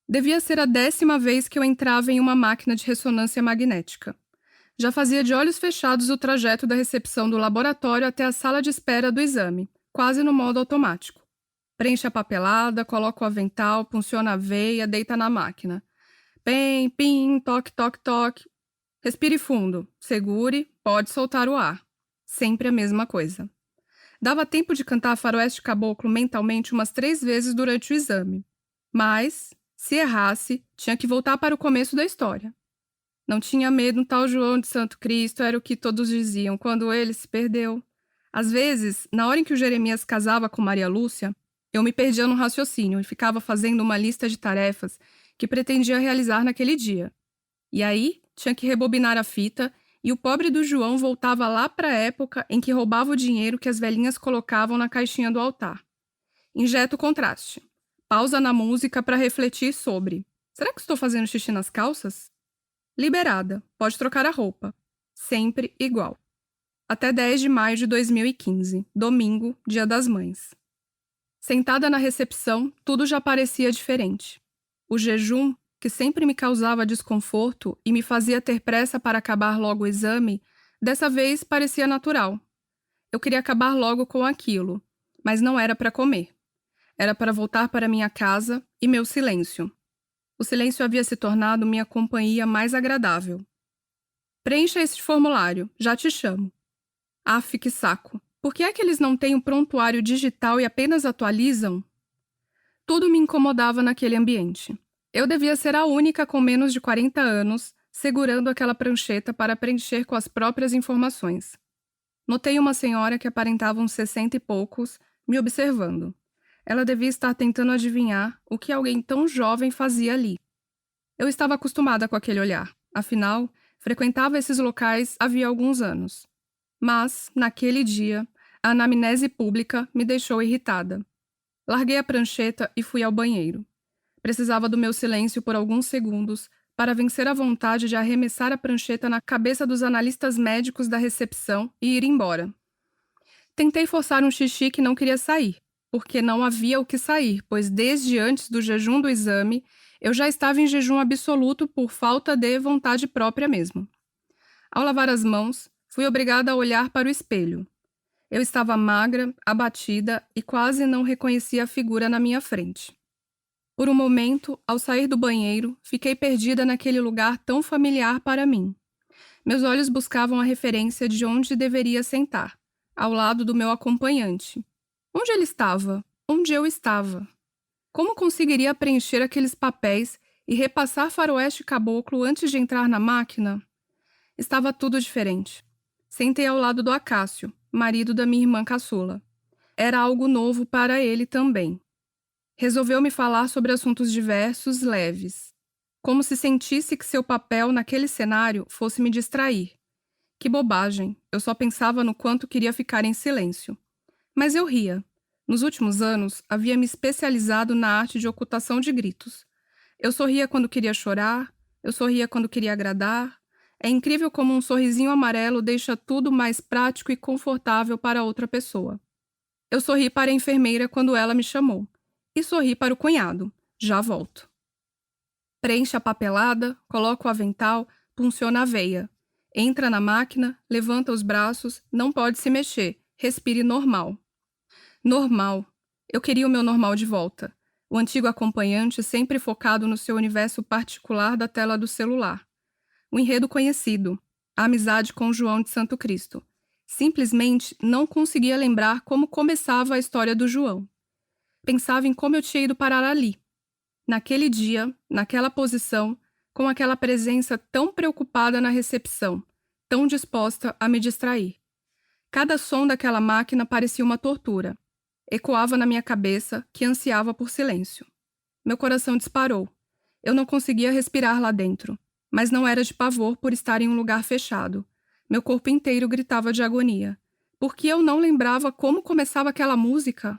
Devia ser a 10ª vez que eu entrava em uma máquina de ressonância magnética. Já fazia de olhos fechados o trajeto da recepção do laboratório até a sala de espera do exame, quase no modo automático. Preenche a papelada, coloca o avental, punciona a veia, deita na máquina. Pem, pim, toque, toque, toque. Respire fundo, segure, pode soltar o ar. Sempre a mesma coisa. Dava tempo de cantar Faroeste Caboclo mentalmente umas 3 vezes durante o exame. Mas, se errasse, tinha que voltar para o começo da história. Não tinha medo, tal João de Santo Cristo, era o que todos diziam quando ele se perdeu. Às vezes, na hora em que o Jeremias casava com Maria Lúcia, eu me perdia no raciocínio e ficava fazendo uma lista de tarefas que pretendia realizar naquele dia. E aí, tinha que rebobinar a fita e o pobre do João voltava lá para a época em que roubava o dinheiro que as velhinhas colocavam na caixinha do altar. Injeta o contraste. Pausa na música para refletir sobre: será que estou fazendo xixi nas calças? Liberada, pode trocar a roupa. Sempre igual. Até 10 de maio de 2015, domingo, Dia das Mães. Sentada na recepção, tudo já parecia diferente. O jejum, que sempre me causava desconforto e me fazia ter pressa para acabar logo o exame, dessa vez parecia natural. Eu queria acabar logo com aquilo, mas não era para comer. Era para voltar para minha casa e meu silêncio. O silêncio havia se tornado minha companhia mais agradável. Preencha este formulário, já te chamo. Aff, que saco. Por que é que eles não têm um prontuário digital e apenas atualizam? Tudo me incomodava naquele ambiente. Eu devia ser a única com menos de 40 anos, segurando aquela prancheta para preencher com as próprias informações. Notei uma senhora que aparentava uns 60 e poucos, me observando. Ela devia estar tentando adivinhar o que alguém tão jovem fazia ali. Eu estava acostumada com aquele olhar. Afinal, frequentava esses locais havia alguns anos. Mas, naquele dia, a anamnese pública me deixou irritada. Larguei a prancheta e fui ao banheiro. Precisava do meu silêncio por alguns segundos para vencer a vontade de arremessar a prancheta na cabeça dos analistas médicos da recepção e ir embora. Tentei forçar um xixi que não queria sair, porque não havia o que sair, pois desde antes do jejum do exame, eu já estava em jejum absoluto por falta de vontade própria mesmo. Ao lavar as mãos, fui obrigada a olhar para o espelho. Eu estava magra, abatida e quase não reconhecia a figura na minha frente. Por um momento, ao sair do banheiro, fiquei perdida naquele lugar tão familiar para mim. Meus olhos buscavam a referência de onde deveria sentar, ao lado do meu acompanhante. Onde ele estava? Onde eu estava? Como conseguiria preencher aqueles papéis e repassar Faroeste Caboclo antes de entrar na máquina? Estava tudo diferente. Sentei ao lado do Acácio, marido da minha irmã caçula. Era algo novo para ele também. Resolveu me falar sobre assuntos diversos, leves. Como se sentisse que seu papel naquele cenário fosse me distrair. Que bobagem, eu só pensava no quanto queria ficar em silêncio. Mas eu ria. Nos últimos anos, havia me especializado na arte de ocultação de gritos. Eu sorria quando queria chorar, eu sorria quando queria agradar. É incrível como um sorrisinho amarelo deixa tudo mais prático e confortável para outra pessoa. Eu sorri para a enfermeira quando ela me chamou. E sorri para o cunhado. Já volto. Preenche a papelada, coloca o avental, punciona a veia. Entra na máquina, levanta os braços, não pode se mexer. Respire normal. Normal. Eu queria o meu normal de volta. O antigo acompanhante sempre focado no seu universo particular da tela do celular. O enredo conhecido. A amizade com João de Santo Cristo. Simplesmente não conseguia lembrar como começava a história do João. Pensava em como eu tinha ido parar ali. Naquele dia, naquela posição, com aquela presença tão preocupada na recepção, tão disposta a me distrair. Cada som daquela máquina parecia uma tortura. Ecoava na minha cabeça, que ansiava por silêncio. Meu coração disparou. Eu não conseguia respirar lá dentro, mas não era de pavor por estar em um lugar fechado. Meu corpo inteiro gritava de agonia. Por que eu não lembrava como começava aquela música?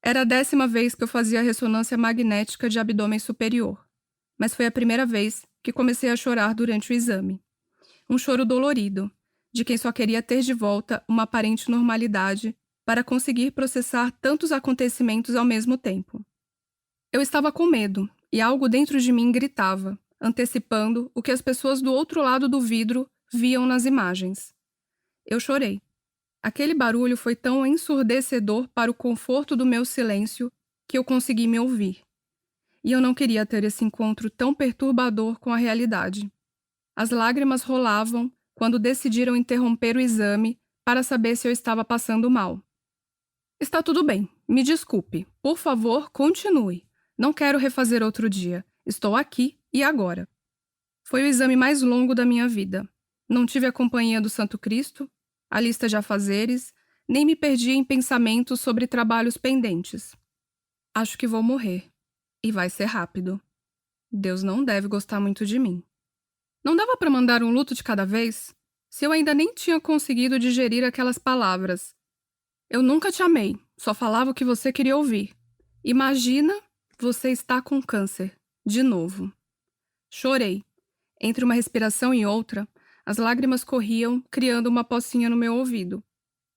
Era a 10ª vez que eu fazia ressonância magnética de abdômen superior, mas foi a primeira vez que comecei a chorar durante o exame. Um choro dolorido, de quem só queria ter de volta uma aparente normalidade para conseguir processar tantos acontecimentos ao mesmo tempo. Eu estava com medo, e algo dentro de mim gritava, antecipando o que as pessoas do outro lado do vidro viam nas imagens. Eu chorei. Aquele barulho foi tão ensurdecedor para o conforto do meu silêncio que eu consegui me ouvir. E eu não queria ter esse encontro tão perturbador com a realidade. As lágrimas rolavam quando decidiram interromper o exame para saber se eu estava passando mal. Está tudo bem, me desculpe. Por favor, continue. Não quero refazer outro dia. Estou aqui e agora. Foi o exame mais longo da minha vida. Não tive a companhia do Santo Cristo, a lista de afazeres, nem me perdi em pensamentos sobre trabalhos pendentes. Acho que vou morrer. E vai ser rápido. Deus não deve gostar muito de mim. Não dava para mandar um luto de cada vez? Se eu ainda nem tinha conseguido digerir aquelas palavras. Eu nunca te amei, só falava o que você queria ouvir. Imagina, você está com câncer. De novo. Chorei. Entre uma respiração e outra, as lágrimas corriam, criando uma pocinha no meu ouvido.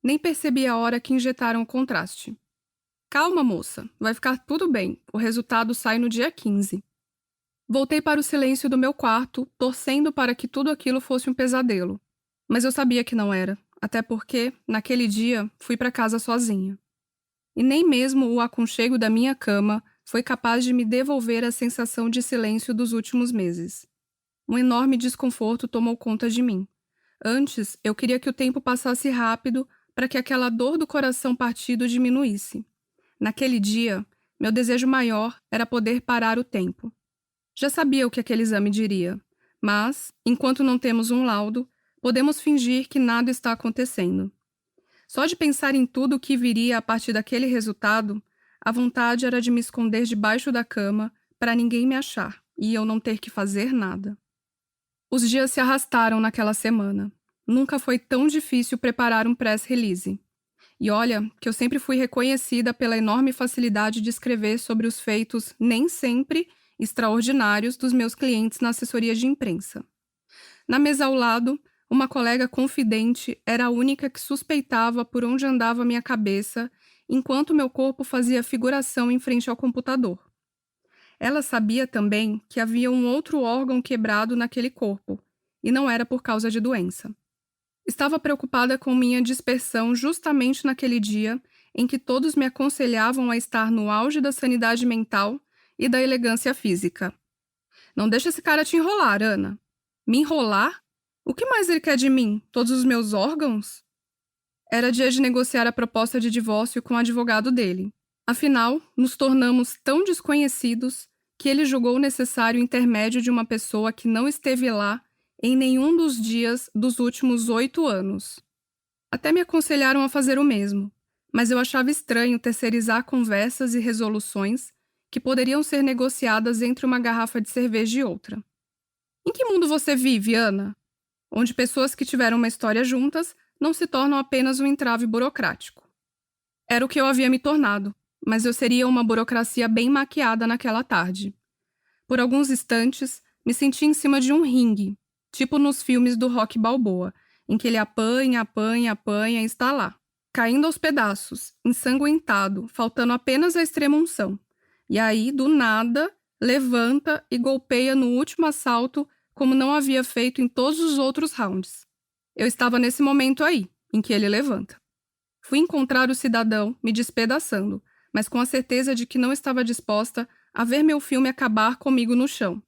Nem percebi a hora que injetaram o contraste. Calma, moça, vai ficar tudo bem. O resultado sai no dia 15. Voltei para o silêncio do meu quarto, torcendo para que tudo aquilo fosse um pesadelo. Mas eu sabia que não era, até porque, naquele dia, fui para casa sozinha. E nem mesmo o aconchego da minha cama foi capaz de me devolver a sensação de silêncio dos últimos meses. Um enorme desconforto tomou conta de mim. Antes, eu queria que o tempo passasse rápido para que aquela dor do coração partido diminuísse. Naquele dia, meu desejo maior era poder parar o tempo. Já sabia o que aquele exame diria, mas, enquanto não temos um laudo, podemos fingir que nada está acontecendo. Só de pensar em tudo o que viria a partir daquele resultado, a vontade era de me esconder debaixo da cama para ninguém me achar e eu não ter que fazer nada. Os dias se arrastaram naquela semana. Nunca foi tão difícil preparar um press release. E olha, que eu sempre fui reconhecida pela enorme facilidade de escrever sobre os feitos, nem sempre extraordinários, dos meus clientes na assessoria de imprensa. Na mesa ao lado, uma colega confidente era a única que suspeitava por onde andava minha cabeça, enquanto meu corpo fazia figuração em frente ao computador. Ela sabia também que havia um outro órgão quebrado naquele corpo, e não era por causa de doença. Estava preocupada com minha dispersão justamente naquele dia em que todos me aconselhavam a estar no auge da sanidade mental e da elegância física. Não deixa esse cara te enrolar, Ana. Me enrolar? O que mais ele quer de mim? Todos os meus órgãos? Era dia de negociar a proposta de divórcio com o advogado dele. Afinal, nos tornamos tão desconhecidos que ele julgou necessário o intermédio de uma pessoa que não esteve lá em nenhum dos dias dos últimos 8 anos. Até me aconselharam a fazer o mesmo, mas eu achava estranho terceirizar conversas e resoluções que poderiam ser negociadas entre uma garrafa de cerveja e outra. Em que mundo você vive, Ana? Onde pessoas que tiveram uma história juntas não se tornam apenas um entrave burocrático. Era o que eu havia me tornado, mas eu seria uma burocracia bem maquiada naquela tarde. Por alguns instantes, me senti em cima de um ringue, tipo nos filmes do Rocky Balboa, em que ele apanha, apanha, apanha e está lá, caindo aos pedaços, ensanguentado, faltando apenas a extrema-unção. E aí, do nada, levanta e golpeia no último assalto como não havia feito em todos os outros rounds. Eu estava nesse momento aí, em que ele levanta. Fui encontrar o cidadão me despedaçando, mas com a certeza de que não estava disposta a ver meu filme acabar comigo no chão.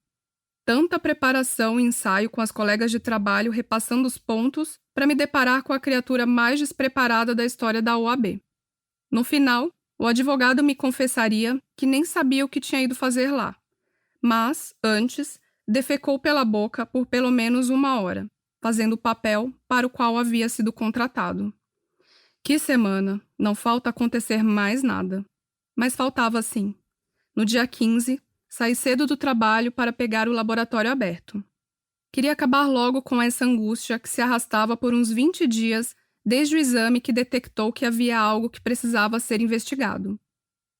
Tanta preparação e ensaio com as colegas de trabalho repassando os pontos para me deparar com a criatura mais despreparada da história da OAB. No final, o advogado me confessaria que nem sabia o que tinha ido fazer lá. Mas, antes, defecou pela boca por pelo menos 1 hora, fazendo o papel para o qual havia sido contratado. Que semana! Não falta acontecer mais nada. Mas faltava sim. No dia 15, saí cedo do trabalho para pegar o laboratório aberto. Queria acabar logo com essa angústia que se arrastava por uns 20 dias desde o exame que detectou que havia algo que precisava ser investigado.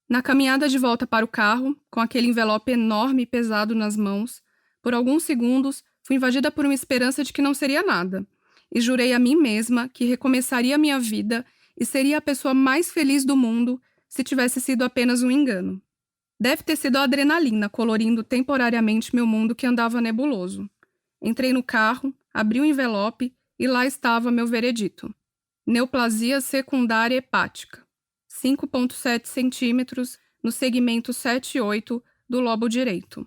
Na caminhada de volta para o carro, com aquele envelope enorme e pesado nas mãos, por alguns segundos fui invadida por uma esperança de que não seria nada, e jurei a mim mesma que recomeçaria minha vida e seria a pessoa mais feliz do mundo se tivesse sido apenas um engano. Deve ter sido a adrenalina colorindo temporariamente meu mundo que andava nebuloso. Entrei no carro, abri o envelope e lá estava meu veredito. Neoplasia secundária hepática. 5,7 centímetros no segmento 7 e 8 do lobo direito.